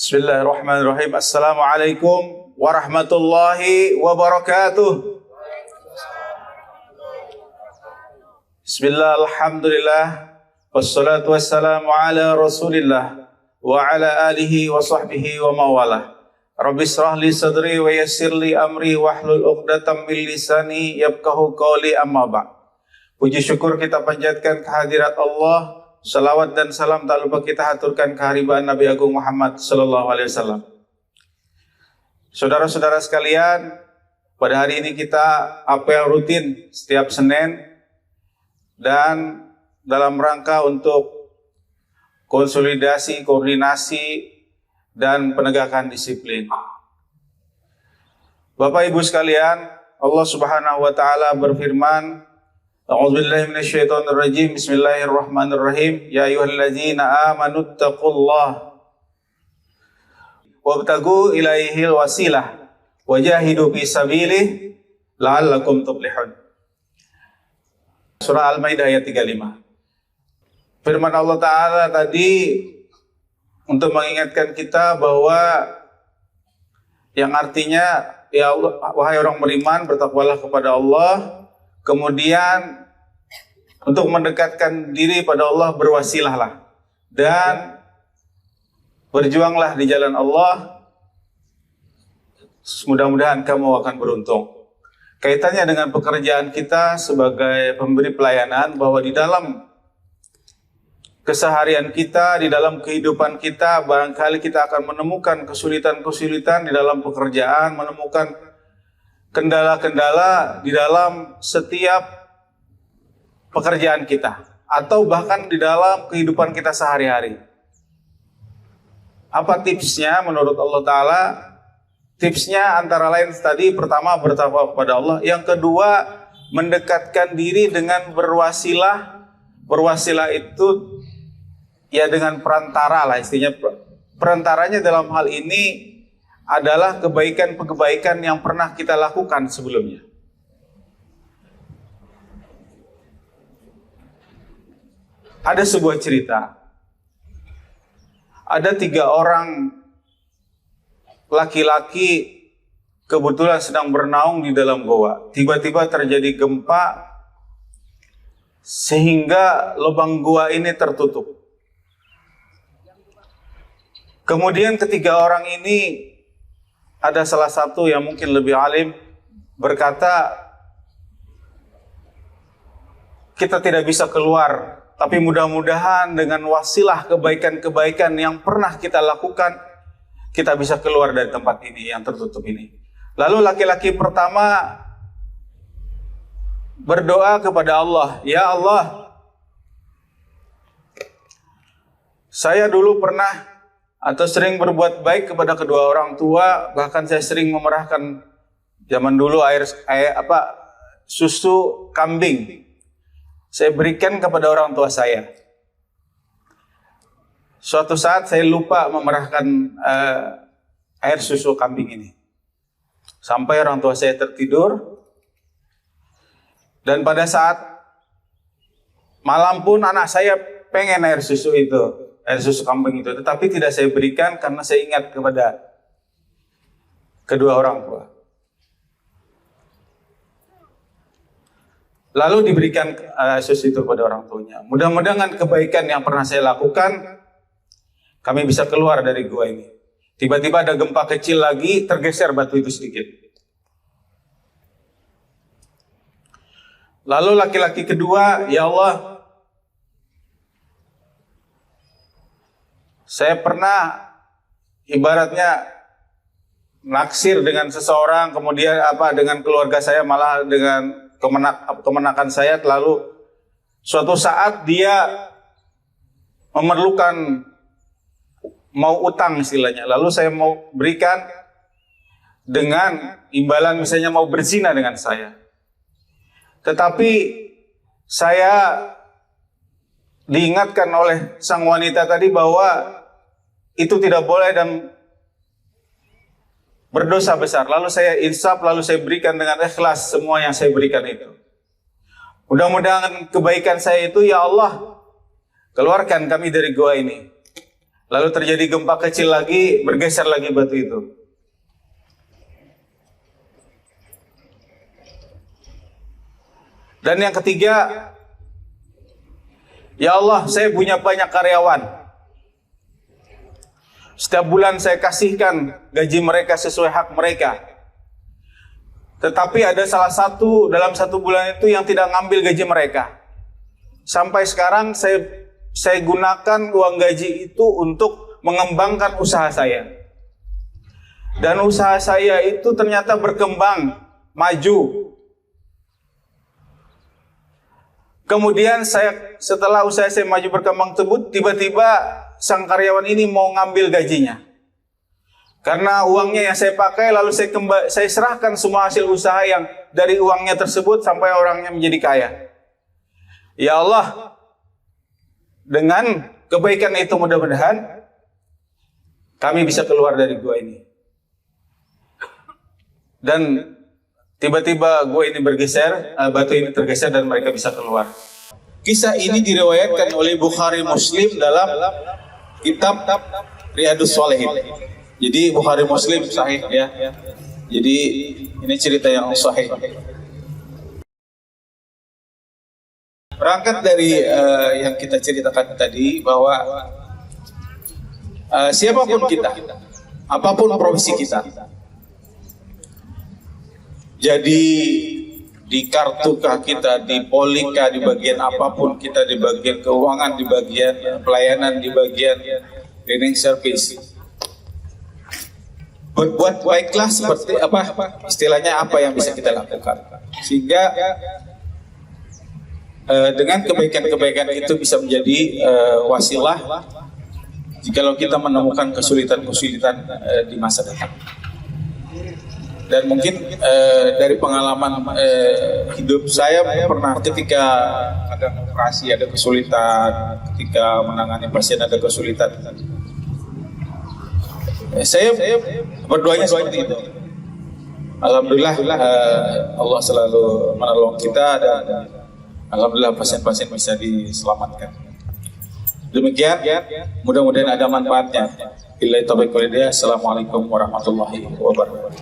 Bismillahirrahmanirrahim. Assalamualaikum warahmatullahi wabarakatuh. Bismillah, alhamdulillah, wassalatu wassalamu ala rasulillah wa ala alihi wa sahbihi wa mawalah. Rabbi israh li sadri wa yassir li amri wahlul uqdatam min lisani yafqahu qawli, amma ba'd. Puji syukur kita panjatkan kehadirat Allah. Salawat dan salam tak lupa kita haturkan kehadiran Nabi Agung Muhammad sallallahu alaihi wasallam. Saudara-saudara sekalian, pada hari ini kita apel rutin setiap Senin dan dalam rangka untuk konsolidasi, koordinasi dan penegakan disiplin. Bapak Ibu sekalian, Allah Subhanahu wa taala berfirman, A'udzubillahi minasyaitonirrajim. Bismillahirrahmanirrahim. Ya ayyuhalladzina amanu taqullaha wabtagu ilaihil wasilah wajahidu fi sabilihi la'allakum tuflihun. Surah Al-Maidah ayat 35. Firman Allah Ta'ala tadi untuk mengingatkan kita bahwa yang artinya, ya Allah, wahai orang beriman, bertakwalah kepada Allah. Kemudian untuk mendekatkan diri pada Allah, berwasilahlah dan berjuanglah di jalan Allah. Mudah-mudahan kamu akan beruntung. Kaitannya dengan pekerjaan kita sebagai pemberi pelayanan, bahwa di dalam keseharian kita, di dalam kehidupan kita, barangkali kita akan menemukan kesulitan-kesulitan di dalam pekerjaan, menemukan kendala-kendala di dalam setiap pekerjaan kita, atau bahkan di dalam kehidupan kita sehari-hari. Apa tipsnya menurut Allah Ta'ala? Tipsnya antara lain tadi, pertama bertakwa kepada Allah, yang kedua mendekatkan diri dengan berwasilah. Berwasilah itu ya dengan perantara lah, istilahnya. Perantaranya dalam hal ini adalah kebaikan-kebaikan yang pernah kita lakukan sebelumnya. Ada sebuah cerita. Ada 3 orang laki-laki kebetulan sedang bernaung di dalam goa. Tiba-tiba terjadi gempa sehingga lubang goa ini tertutup. Kemudian ketiga orang ini, ada salah satu yang mungkin lebih alim berkata, kita tidak bisa keluar, tapi mudah-mudahan dengan wasilah kebaikan-kebaikan yang pernah kita lakukan, kita bisa keluar dari tempat ini yang tertutup ini. Lalu laki-laki pertama berdoa kepada Allah, ya Allah, saya dulu pernah atau sering berbuat baik kepada kedua orang tua, bahkan saya sering memerahkan zaman dulu susu kambing. Saya berikan kepada orang tua saya. Suatu saat saya lupa memerahkan air susu kambing ini. Sampai orang tua saya tertidur. Dan pada saat malam pun anak saya pengen air susu itu. Air susu kambing itu, tetapi tidak saya berikan karena saya ingat kepada kedua orang tua. Lalu diberikan susu itu kepada orang tuanya. Mudah-mudahan kebaikan yang pernah saya lakukan, kami bisa keluar dari gua ini. Tiba-tiba ada gempa kecil lagi, tergeser batu itu sedikit. Lalu laki-laki kedua, ya Allah, saya pernah ibaratnya naksir dengan seseorang, kemudian dengan keluarga saya, malah dengan kemenakan saya, lalu suatu saat dia memerlukan, mau utang istilahnya, lalu saya mau berikan dengan imbalan misalnya mau berzina dengan saya. Tetapi saya diingatkan oleh sang wanita tadi bahwa itu tidak boleh dan berdosa besar. Lalu saya insaf, lalu saya berikan dengan ikhlas semua yang saya berikan itu. Mudah-mudahan kebaikan saya itu, ya Allah, keluarkan kami dari gua ini. Lalu terjadi gempa kecil lagi, bergeser lagi batu itu. Dan yang ketiga, ya Allah, saya punya banyak karyawan. Setiap bulan saya kasihkan gaji mereka sesuai hak mereka. Tetapi ada salah satu dalam satu bulan itu yang tidak ngambil gaji mereka. Sampai sekarang saya gunakan uang gaji itu untuk mengembangkan usaha saya. Dan usaha saya itu ternyata berkembang, maju. Kemudian setelah usaha saya maju berkembang tersebut, tiba-tiba sang karyawan ini mau ngambil gajinya. Karena uangnya yang saya pakai, lalu saya serahkan semua hasil usaha yang dari uangnya tersebut sampai orangnya menjadi kaya. Ya Allah, dengan kebaikan itu mudah-mudahan kami bisa keluar dari gua ini. Dan tiba-tiba gua ini bergeser, batu ini tergeser dan mereka bisa keluar. Kisah ini diriwayatkan oleh Bukhari Muslim dalam kitab Riyadhus Shalihin. Jadi Bukhari Muslim sahih ya. Jadi ini cerita yang sahih. Berangkat dari yang kita ceritakan tadi bahwa siapapun kita, apapun profesi kita, jadi di kartukah kita, di polika, di bagian apapun kita, di bagian keuangan, di bagian pelayanan, di bagian cleaning service, berbuat baiklah seperti apa istilahnya, apa yang bisa kita lakukan sehingga dengan kebaikan-kebaikan itu bisa menjadi wasilah jikalau kita menemukan kesulitan-kesulitan di masa datang. Dan mungkin dari pengalaman hidup saya pernah ketika ada operasi ada kesulitan, ketika menangani pasien ada kesulitan, saya berdoanya seperti itu. Alhamdulillah Allah selalu menolong kita dan alhamdulillah pasien-pasien bisa diselamatkan. Demikian, mudah-mudahan ada manfaatnya. Billahi taufiq wal hidayah. Assalamualaikum warahmatullahi wabarakatuh.